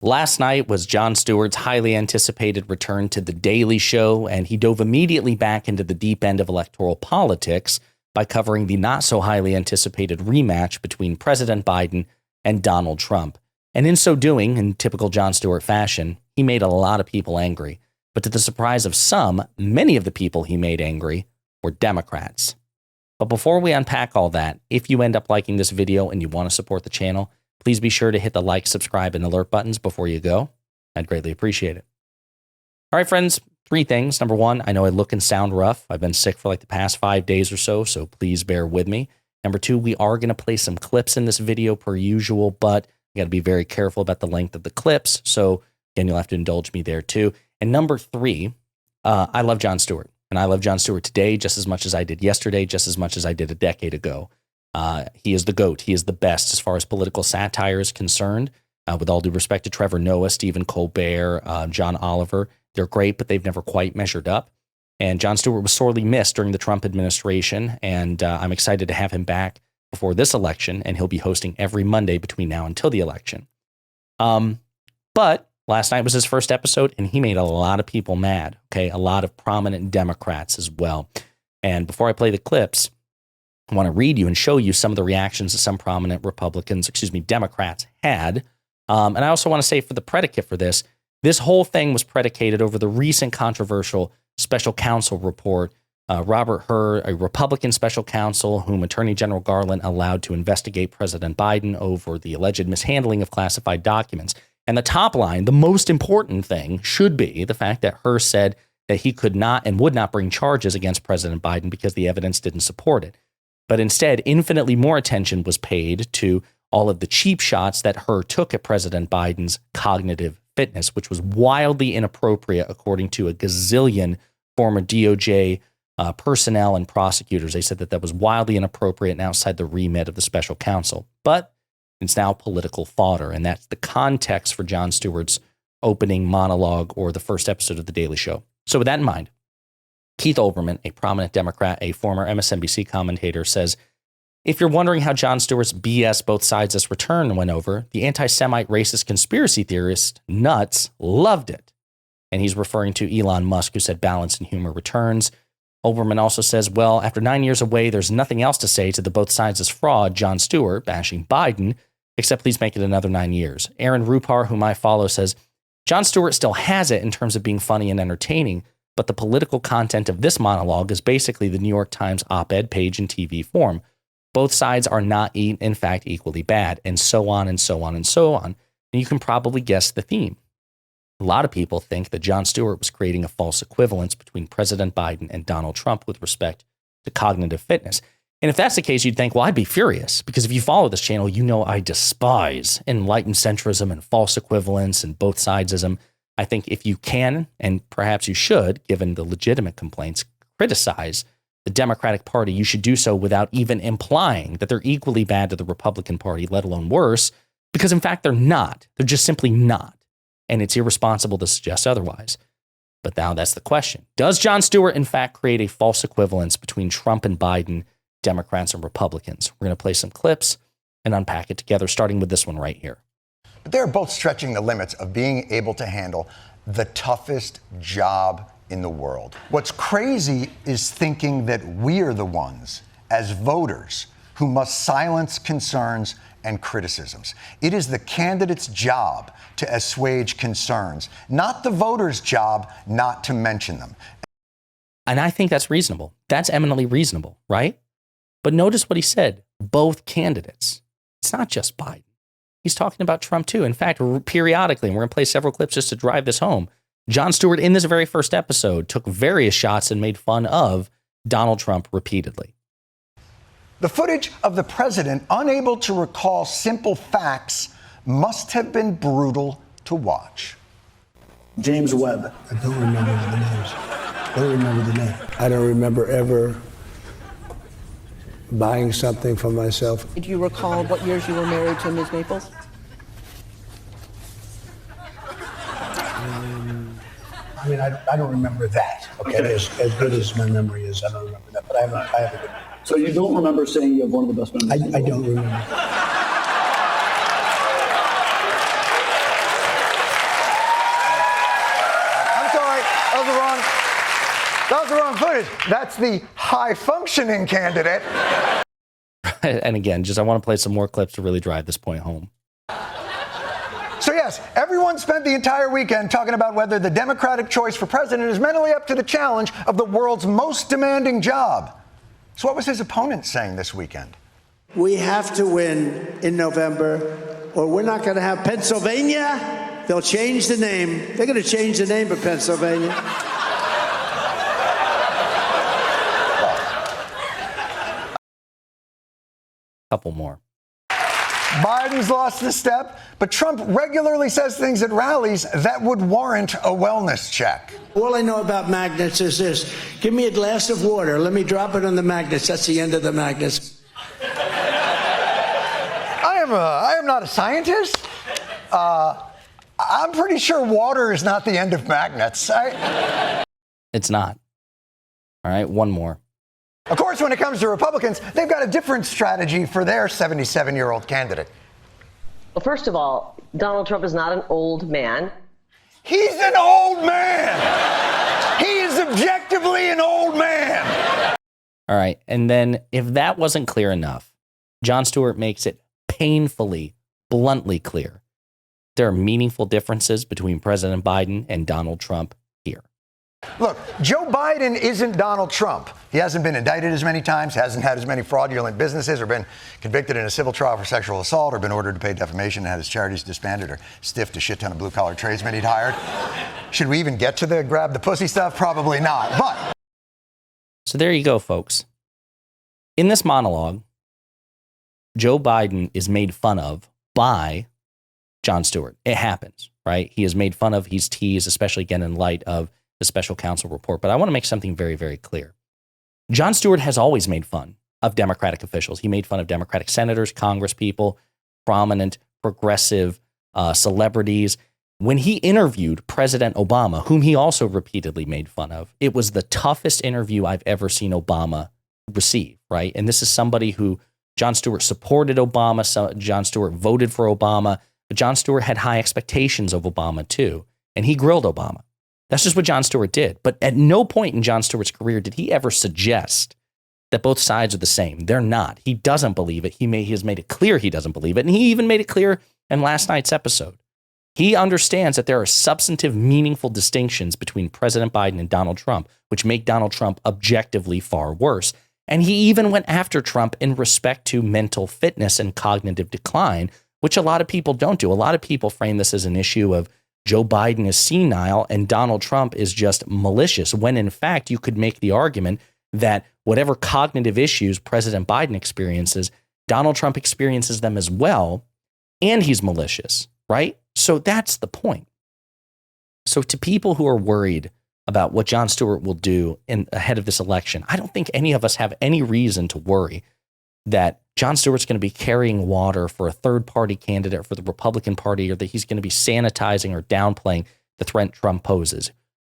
Last night was Jon Stewart's highly anticipated return to The Daily Show, and he dove immediately back into the deep end of electoral politics by covering the not so highly anticipated rematch between President Biden and Donald Trump. And in so doing, in typical Jon Stewart fashion, he made a lot of people angry. But to the surprise of some, many of the people he made angry were Democrats. But before we unpack all that, if you end up liking this video and you want to support the channel, please be sure to hit the like, subscribe, and alert buttons before you go. I'd greatly appreciate it. All right, friends, 3 things. Number 1, I know I look and sound rough. I've been sick for like the past 5 days or so please bear with me. Number 2, we are going to play some clips in this video per usual, but you got to be very careful about the length of the clips. So again, you'll have to indulge me there too. And number 3, I love Jon Stewart. And I love Jon Stewart today just as much as I did yesterday, just as much as I did a decade ago. He is the GOAT. He is the best as far as political satire is concerned. With all due respect to Trevor Noah, Stephen Colbert, John Oliver, they're great, but they've never quite measured up. And Jon Stewart was sorely missed during the Trump administration, and I'm excited to have him back before this election, and he'll be hosting every Monday between now until the election. But last night was his first episode, and he made a lot of people mad, okay? A lot of prominent Democrats as well. And before I play the clips, I want to read you and show you some of the reactions that some prominent Democrats had. And I also want to say for the predicate for this whole thing was predicated over the recent controversial special counsel report. Robert Hur, a Republican special counsel whom Attorney General Garland allowed to investigate President Biden over the alleged mishandling of classified documents. And the top line, the most important thing, should be the fact that Hur said that he could not and would not bring charges against President Biden because the evidence didn't support it. But instead, infinitely more attention was paid to all of the cheap shots that Hur took at President Biden's cognitive fitness, which was wildly inappropriate, according to a gazillion former DOJ personnel and prosecutors. They said that was wildly inappropriate and outside the remit of the special counsel. But it's now political fodder, and that's the context for Jon Stewart's opening monologue or the first episode of The Daily Show. So with that in mind, Keith Olbermann, a prominent Democrat, a former MSNBC commentator, says, if you're wondering how Jon Stewart's BS both sides this return went over, the anti-Semite racist conspiracy theorist nuts loved it. And he's referring to Elon Musk, who said balance and humor returns. Olbermann also says, well, after 9 years away, there's nothing else to say to the both sides is fraud, Jon Stewart bashing Biden, except please make it another 9 years. Aaron Rupar, whom I follow, says, Jon Stewart still has it in terms of being funny and entertaining, but the political content of this monologue is basically the New York Times op-ed page in TV form. Both sides are not, in fact, equally bad, and so on and so on and so on. And you can probably guess the theme. A lot of people think that Jon Stewart was creating a false equivalence between President Biden and Donald Trump with respect to cognitive fitness. And if that's the case, you'd think, well, I'd be furious, because if you follow this channel, you know I despise enlightened centrism and false equivalence and both sidesism. I think if you can, and perhaps you should, given the legitimate complaints, criticize the Democratic Party, you should do so without even implying that they're equally bad to the Republican Party, let alone worse, because in fact, they're not. They're just simply not. And it's irresponsible to suggest otherwise. But now that's the question. Does Jon Stewart, in fact, create a false equivalence between Trump and Biden, Democrats and Republicans? We're going to play some clips and unpack it together, starting with this one right here. But they're both stretching the limits of being able to handle the toughest job in the world. What's crazy is thinking that we're the ones, as voters, who must silence concerns and criticisms. It is the candidate's job to assuage concerns, not the voter's job not to mention them. And I think that's reasonable. That's eminently reasonable, right? But notice what he said. Both candidates. It's not just Biden. He's talking about Trump too. In fact, periodically, and we're going to play several clips just to drive this home, Jon Stewart, in this very first episode, took various shots and made fun of Donald Trump repeatedly. The footage of the president unable to recall simple facts must have been brutal to watch. James Webb. I don't remember the names. I don't remember the name. I don't remember ever buying something for myself. Did you recall what years you were married to Ms. Maples? I mean, I don't remember that. Okay, as good as my memory is, I don't remember that. But I have a good. So you don't remember saying you have one of the best memories? I don't remember. That was the wrong footage. That's the high-functioning candidate. And again, I want to play some more clips to really drive this point home. So yes, everyone spent the entire weekend talking about whether the Democratic choice for president is mentally up to the challenge of the world's most demanding job. So what was his opponent saying this weekend? We have to win in November, or we're not going to have Pennsylvania. They'll change the name. They're going to change the name of Pennsylvania. Couple more. Biden's lost a step, but Trump regularly says things at rallies that would warrant a wellness check. All I know about magnets is this. Give me a glass of water. Let me drop it on the magnets. That's the end of the magnets. I am not a scientist. I'm pretty sure water is not the end of magnets. It's not. All right, one more. Of course, when it comes to Republicans, they've got a different strategy for their 77-year-old candidate. Well, first of all, Donald Trump is not an old man. He's an old man. He is objectively an old man. All right. And then if that wasn't clear enough, Jon Stewart makes it painfully, bluntly clear. There are meaningful differences between President Biden and Donald Trump here. Look, Joe Biden isn't Donald Trump. He hasn't been indicted as many times, hasn't had as many fraudulent businesses, or been convicted in a civil trial for sexual assault, or been ordered to pay defamation and had his charities disbanded, or stiffed a shit ton of blue-collar tradesmen he'd hired. Should we even get to the grab the pussy stuff? Probably not, but... So there you go, folks. In this monologue, Joe Biden is made fun of by Jon Stewart. It happens, right? He is made fun of, he's teased, especially again in light of the special counsel report. But I want to make something very, very clear. Jon Stewart has always made fun of Democratic officials. He made fun of Democratic senators, congresspeople, prominent, progressive celebrities. When he interviewed President Obama, whom he also repeatedly made fun of, it was the toughest interview I've ever seen Obama receive, right? And this is somebody who Jon Stewart supported Obama. So Jon Stewart voted for Obama. But Jon Stewart had high expectations of Obama, too. And he grilled Obama. That's just what Jon Stewart did. But at no point in Jon Stewart's career did he ever suggest that both sides are the same. They're not. He doesn't believe it. He has made it clear he doesn't believe it. And he even made it clear in last night's episode. He understands that there are substantive, meaningful distinctions between President Biden and Donald Trump, which make Donald Trump objectively far worse. And he even went after Trump in respect to mental fitness and cognitive decline, which a lot of people don't do. A lot of people frame this as an issue of Joe Biden is senile and Donald Trump is just malicious, when in fact you could make the argument that whatever cognitive issues President Biden experiences, Donald Trump experiences them as well, and he's malicious, right? So that's the point. So to people who are worried about what Jon Stewart will do ahead of this election, I don't think any of us have any reason to worry that Jon Stewart's going to be carrying water for a third-party candidate for the Republican Party, or that he's going to be sanitizing or downplaying the threat Trump poses.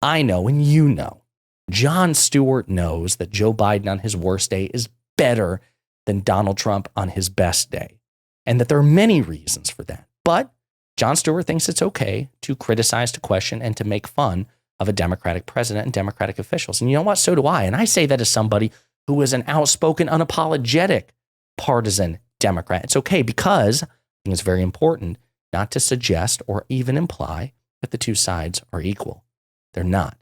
I know, and you know, Jon Stewart knows that Joe Biden on his worst day is better than Donald Trump on his best day, and that there are many reasons for that. But Jon Stewart thinks it's okay to criticize, to question, and to make fun of a Democratic president and Democratic officials. And you know what? So do I. And I say that as somebody who is an outspoken, unapologetic partisan Democrat. It's okay, because I think it's very important not to suggest or even imply that the two sides are equal. They're not.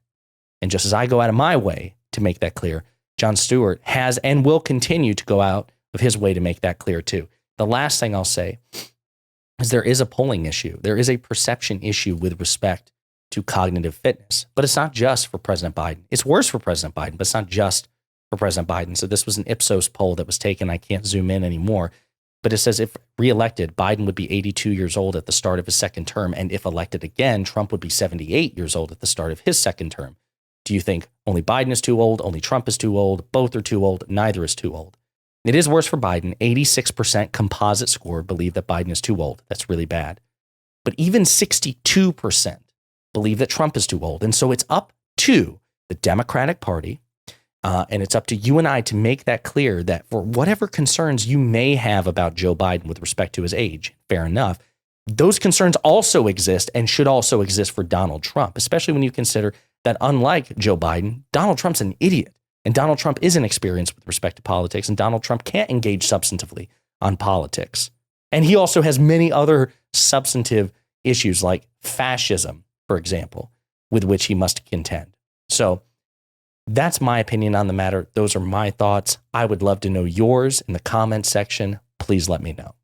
And just as I go out of my way to make that clear, Jon Stewart has and will continue to go out of his way to make that clear too. The last thing I'll say is there is a polling issue. There is a perception issue with respect to cognitive fitness. But it's not just for President Biden. It's worse for President Biden, but it's not just for President Biden. So this was an Ipsos poll that was taken. I can't zoom in anymore. But it says if reelected, Biden would be 82 years old at the start of his second term. And if elected again, Trump would be 78 years old at the start of his second term. Do you think only Biden is too old? Only Trump is too old? Both are too old? Neither is too old. It is worse for Biden. 86% composite score believe that Biden is too old. That's really bad. But even 62% believe that Trump is too old. And so it's up to the Democratic Party, and it's up to you and I to make that clear that for whatever concerns you may have about Joe Biden with respect to his age, fair enough, those concerns also exist and should also exist for Donald Trump, especially when you consider that unlike Joe Biden, Donald Trump's an idiot. And Donald Trump isn't experienced with respect to politics. And Donald Trump can't engage substantively on politics. And he also has many other substantive issues like fascism, for example, with which he must contend. So that's my opinion on the matter. Those are my thoughts. I would love to know yours in the comment section. Please let me know.